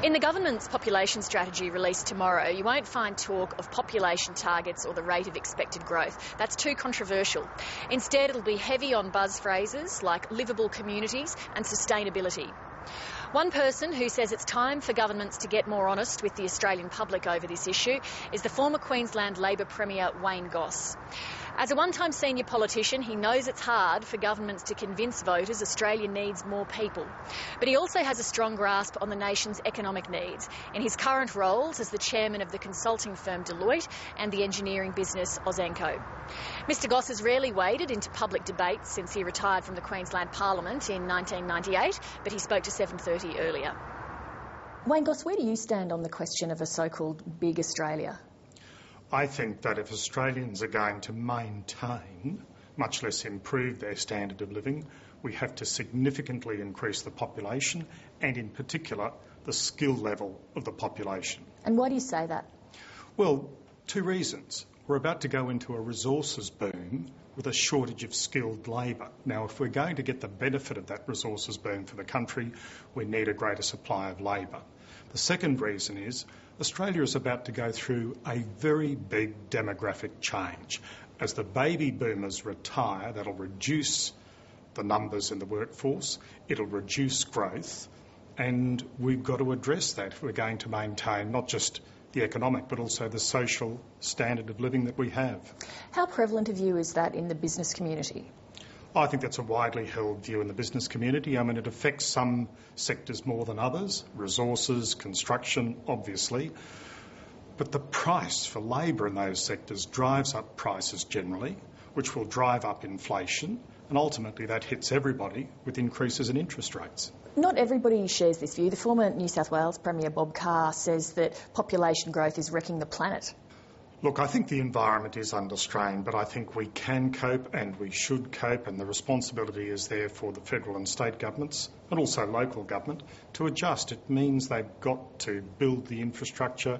In the government's population strategy released tomorrow, you won't find talk of population targets or the rate of expected growth. That's too controversial. Instead, it'll be heavy on buzz phrases like livable communities and sustainability. One person who says it's time for governments to get more honest with the Australian public over this issue is the former Queensland Labor Premier Wayne Goss. As a one-time senior politician, he knows it's hard for governments to convince voters Australia needs more people. But he also has a strong grasp on the nation's economic needs in his current roles as the chairman of the consulting firm Deloitte and the engineering business Ausenco. Mr Goss has rarely waded into public debate since he retired from the Queensland Parliament in 1998, but he spoke to 7:30 earlier. Wayne Goss, where do you stand on the question of a so-called big Australia? I think that if Australians are going to maintain, much less improve their standard of living, we have to significantly increase the population and, in particular, the skill level of the population. And why do you say that? Well, two reasons. We're about to go into a resources boom with a shortage of skilled labour. Now, if we're going to get the benefit of that resources boom for the country, we need a greater supply of labour. The second reason is Australia is about to go through a very big demographic change. As the baby boomers retire, that'll reduce the numbers in the workforce, it'll reduce growth, and we've got to address that if we're going to maintain not just the economic but also the social standard of living that we have. How prevalent a view is that in the business community? I think that's a widely held view in the business community. I mean, it affects some sectors more than others, resources, construction, obviously. But the price for labour in those sectors drives up prices generally, which will drive up inflation, and ultimately that hits everybody with increases in interest rates. Not everybody shares this view. The former New South Wales Premier Bob Carr says that population growth is wrecking the planet. Look, I think the environment is under strain, but I think we can cope and we should cope, and the responsibility is there for the federal and state governments and also local government to adjust. It means they've got to build the infrastructure.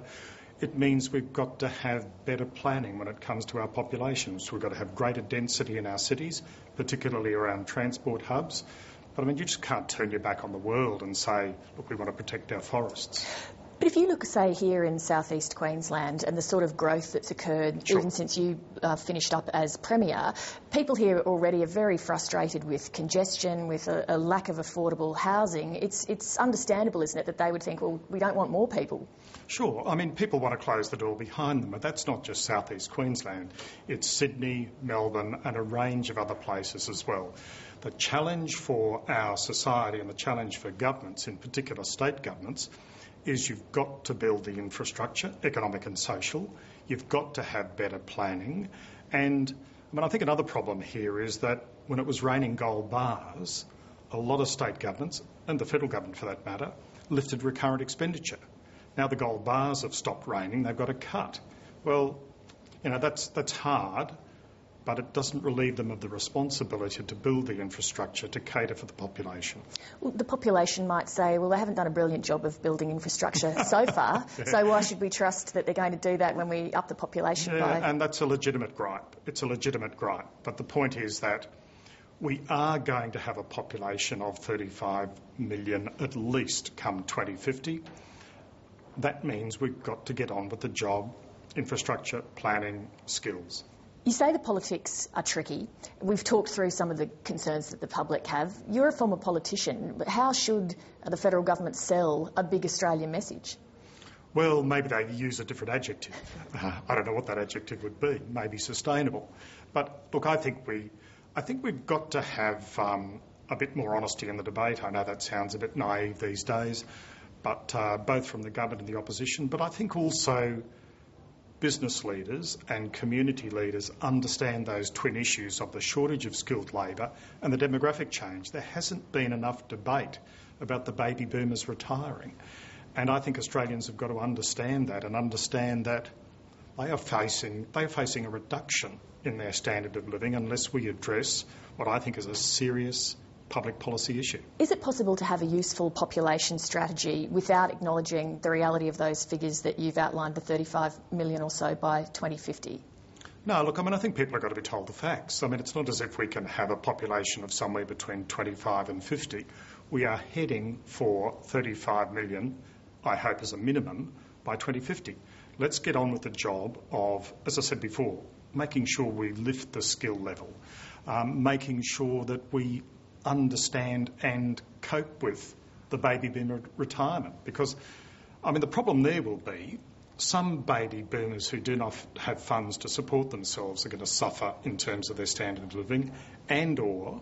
It means we've got to have better planning when it comes to our populations. So we've got to have greater density in our cities, particularly around transport hubs. But I mean, you just can't turn your back on the world and say, look, we want to protect our forests. But if you look, say, here in southeast Queensland and the sort of growth that's occurred even since you finished up as Premier, people here already are very frustrated with congestion, with a lack of affordable housing. It's understandable, isn't it, that they would think, well, we don't want more people. Sure. I mean, people want to close the door behind them, but that's not just southeast Queensland. It's Sydney, Melbourne and a range of other places as well. The challenge for our society and the challenge for governments, in particular state governments, is you've got to build the infrastructure, economic and social. You've got to have better planning. And I mean, I think another problem here is that when it was raining gold bars, a lot of state governments, and the federal government for that matter, lifted recurrent expenditure. Now the gold bars have stopped raining, they've got a cut. Well, you know, that's hard, but it doesn't relieve them of the responsibility to build the infrastructure to cater for the population. Well, the population might say, well, they haven't done a brilliant job of building infrastructure so far, so why should we trust that they're going to do that when we up the population by... And that's a legitimate gripe. It's a legitimate gripe. But the point is that we are going to have a population of 35 million at least come 2050. That means we've got to get on with the job, infrastructure, planning, skills. You say the politics are tricky. We've talked through some of the concerns that the public have. You're a former politician, but how should the federal government sell a big Australian message? Well, maybe they use a different adjective. I don't know what that adjective would be. Maybe sustainable. But look, I think we've got to have a bit more honesty in the debate. I know that sounds a bit naive these days, but both from the government and the opposition. But I think also business leaders and community leaders understand those twin issues of the shortage of skilled labour and the demographic change. There hasn't been enough debate about the baby boomers retiring. And I think Australians have got to understand that and understand that they are facing a reduction in their standard of living unless we address what I think is a serious public policy issue. Is it possible to have a useful population strategy without acknowledging the reality of those figures that you've outlined, the 35 million or so by 2050? No, look, I mean, I think people have got to be told the facts. I mean, it's not as if we can have a population of somewhere between 25 and 50. We are heading for 35 million I hope as a minimum, by 2050. Let's get on with the job of, as I said before, making sure we lift the skill level, making sure that we understand and cope with the baby boomer retirement. Because, I mean, the problem there will be some baby boomers who do not have funds to support themselves are going to suffer in terms of their standard of living, and or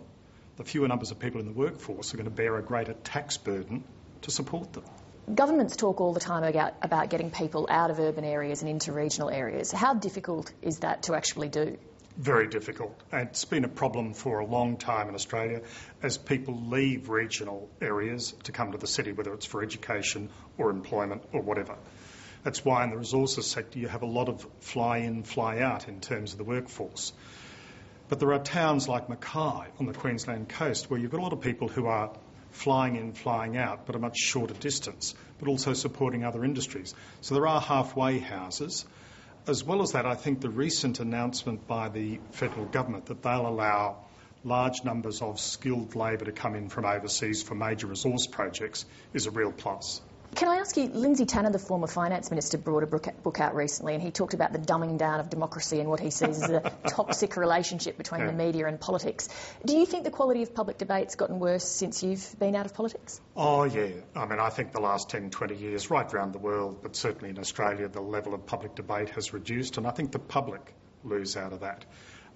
the fewer numbers of people in the workforce are going to bear a greater tax burden to support them. Governments talk all the time about getting people out of urban areas and into regional areas. How difficult is that to actually do? Very difficult. It's been a problem for a long time in Australia as people leave regional areas to come to the city, whether it's for education or employment or whatever. That's why in the resources sector you have a lot of fly-in, fly-out in terms of the workforce. But there are towns like Mackay on the Queensland coast where you've got a lot of people who are flying in, flying out, but a much shorter distance, but also supporting other industries. So there are halfway houses. As well as that, I think the recent announcement by the federal government that they'll allow large numbers of skilled labour to come in from overseas for major resource projects is a real plus. Can I ask you, Lindsay Tanner, the former finance minister, brought a book out recently and he talked about the dumbing down of democracy and what he sees as a toxic relationship between the media and politics. Do you think the quality of public debate's gotten worse since you've been out of politics? Oh, yeah. I mean, I think the last 10, 20 years, right around the world, but certainly in Australia, the level of public debate has reduced, and I think the public lose out of that.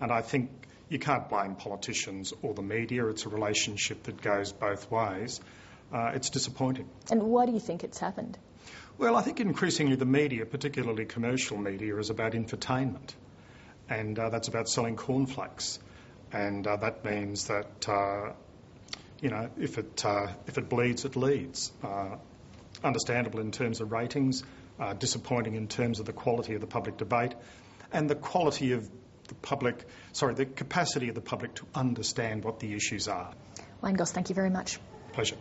And I think you can't blame politicians or the media. It's a relationship that goes both ways. It's disappointing. And why do you think it's happened? Well, I think increasingly the media, particularly commercial media, is about infotainment. And that's about selling cornflakes. And that means that, if it bleeds, it leads. Understandable in terms of ratings, disappointing in terms of the quality of the public debate, and the quality of the capacity of the public to understand what the issues are. Wayne Goss, thank you very much. Pleasure.